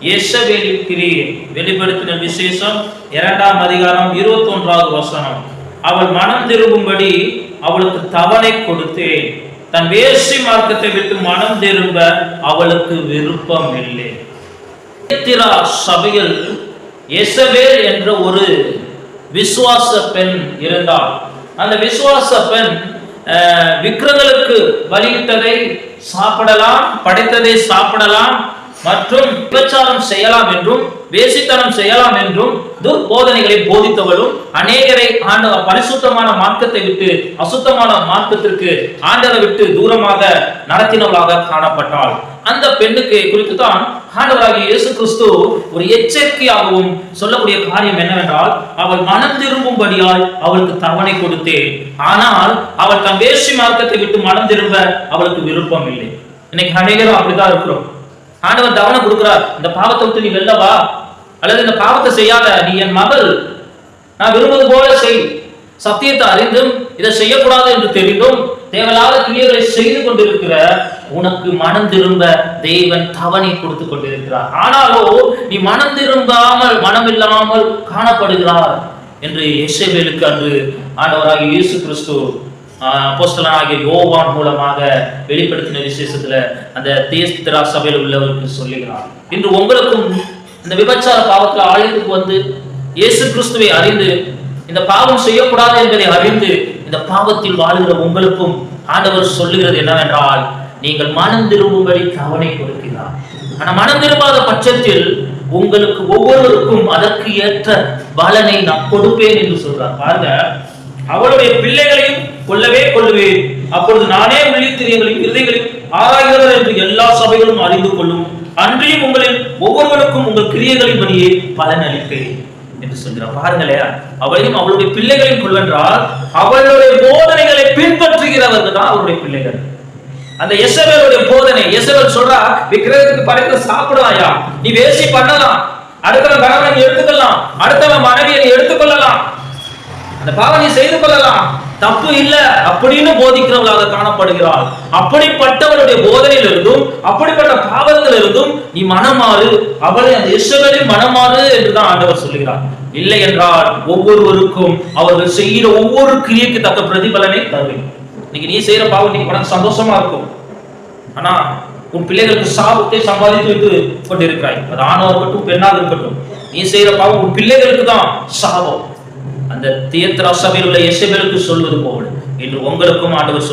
யேசபேலின் கிரியை. வெளிப்படுத்தின விசேஷம் 2ஆம் அதிகாரம் 21வது வசனம். அவள் மனம் திரும்பும்படி அவளுக்கு தவணை கொடுத்தேன், தன் வேசி மார்க்கத்தை விட்டு மனம் திரும்ப அவளுக்கு விருப்பம் இல்லை. தியத்திரா சபையில் யேசபேல் என்ற ஒரு விசுவாச பெண் இருந்தாள். அந்த விசுவாச பெண் விக்கிரங்களுக்கு பலியிட்டதை சாப்பிடலாம், படைத்ததை சாப்பிடலாம், மற்றும் விபச்சாரம் செய்யலாம் என்றும் வேசித்தனம் செய்யலாம் என்றும் துர்போதனைகளை போதித்தவளும் அநேகரை பரிசுத்தமான மார்க்கத்தை விட்டு அசுத்தமான மார்க்கத்திற்கு ஆண்டவரை விட்டு தூரமாக நடத்தினவளாக காணப்பட்டாள். அந்த பெண்ணுக்கு குறித்து தான் ஆண்டவராகிய இயேசு கிறிஸ்து ஒரு எச்சரிக்கையாகவும் சொல்லக்கூடிய காரியம் என்னவென்றால், அவள் மனம் திரும்பும்படியால் அவளுக்கு தவணை கொடுத்தேன், ஆனால் அவள் தன் வேசி மார்க்கத்தை விட்டு மனம் திரும்ப அவளுக்கு விருப்பம் இல்லை. இன்னைக்கு அநேகரும் அப்படிதான் இருக்கிறோம். ஆண்டவர் தவணை கொடுக்கிறார், இந்த பாவத்தை விட்டு நீ வெல்லவா, அல்லது இந்த பாவத்தை செய்யாத, நீ என் மகள், நான் விரும்புவது போல செய். சத்தியத்தை அறிந்தும் இதை செய்யக்கூடாது என்று தெரிந்தும் தேவையில்லாத கிரியைகளை செய்து கொண்டிருக்கிற உனக்கு மனம் திரும்ப தேவன் தவணை கொடுத்து கொண்டிருக்கிறார். ஆனாலோ நீ மனம் திரும்பாமல் மனம் இல்லாமல் காணப்படுகிறார் என்று யேசபேலுக்கு அன்று ஆண்டவராகிய இயேசு கிறிஸ்து அப்போஸ்தலனாகிய யோவான் மூலமாக வெளிப்படுத்தின விசேஷத்துல அந்த தியத்திரா சபையில் உள்ளவருக்கு சொல்லுகிறார். இன்று உங்களுக்கும் இந்த விபச்சார பாவத்துல ஆலயத்துக்கு வந்து இயேசு கிறிஸ்துவை அறிந்து இந்த பாவம் செய்யக்கூடாது என்பதை அறிந்து இந்த பாவத்தில் வாழுகிற உங்களுக்கும் ஆண்டவர் சொல்லுகிறது என்னவென்றால், நீங்கள் மனம் திரும்பும்படி தவணை கொடுக்கிறார். ஆனா மனம் திரும்பாத பட்சத்தில் உங்களுக்கு ஒவ்வொருவருக்கும் அதற்கு ஏற்ற பலனை நான் கொடுப்பேன் என்று சொல்றார். பாருங்க, அவளுடைய பிள்ளைகளையும் கொல்லுவேன், அப்பொழுது நானே உள்ளித்திரியங்களையும் இருதயங்களையும் ஆராய்கிறவர் என்று எல்லா சபைகளும் அறிந்து கொள்ளும், அன்றியும் உங்களில் ஒவ்வொருவருக்கும் உங்கள் கிரியைகளின் படியே பலன் அளிப்பேன் என்று சொல்கிறார். பாருங்களேன், அவளையும் அவளுடைய பிள்ளைகளையும் கொள்வென்றால் அவளுடைய போதனைகளை பின்பற்றுகிறவர்கள் தான் அவருடைய பிள்ளைகள். அந்த யேசபேலுடைய போதனை, யேசபேல் சொல்றா, விக்கிரகத்துக்கு படைத்த சாப்பிடுவாயா, நீ வேசி பண்ணலாம், அடுத்தவன் கணவனை எடுத்துக்கொள்ளலாம், அடுத்தவன் மனைவியை எடுத்துக்கொள்ளலாம், அந்த பாவம் நீ செய்து கொள்ளலாம், தப்பு இல்ல அப்படின்னு போதிக்கிறவளாக காணப்படுகிறாள். அப்படிப்பட்டவளுடைய போதனையில் இருந்தும் அப்படிப்பட்ட பாவத்தில் இருந்தும் நீ மனமாறு, அவளை அந்த யேசபேலை மனமாறு என்றுதான் ஆண்டவர் சொல்லுகிறார். இல்லை என்றால் ஒவ்வொருவருக்கும் அவர்கள் செய்கிற ஒவ்வொரு கிரியைக்கு தக்க பிரதிபலனை தருவேன். இன்னைக்கு நீ செய்யற பாவம் நீ உனக்கு சந்தோஷமா இருக்கும், ஆனா உன் பிள்ளைகளுக்கு சாபத்தை சம்பாதித்து வைத்து கொண்டிருக்கிறாய். அது ஆணாக இருக்கட்டும் பெண்ணாக இருக்கட்டும், நீ செய்யற பாவம் உன் பிள்ளைகளுக்கு தான் சாபம். அந்த தியத்திரா சபையில் உள்ள யேசபேலுக்கு சொல்வது போல இன்று உங்களுக்கும் ஆண்டவர்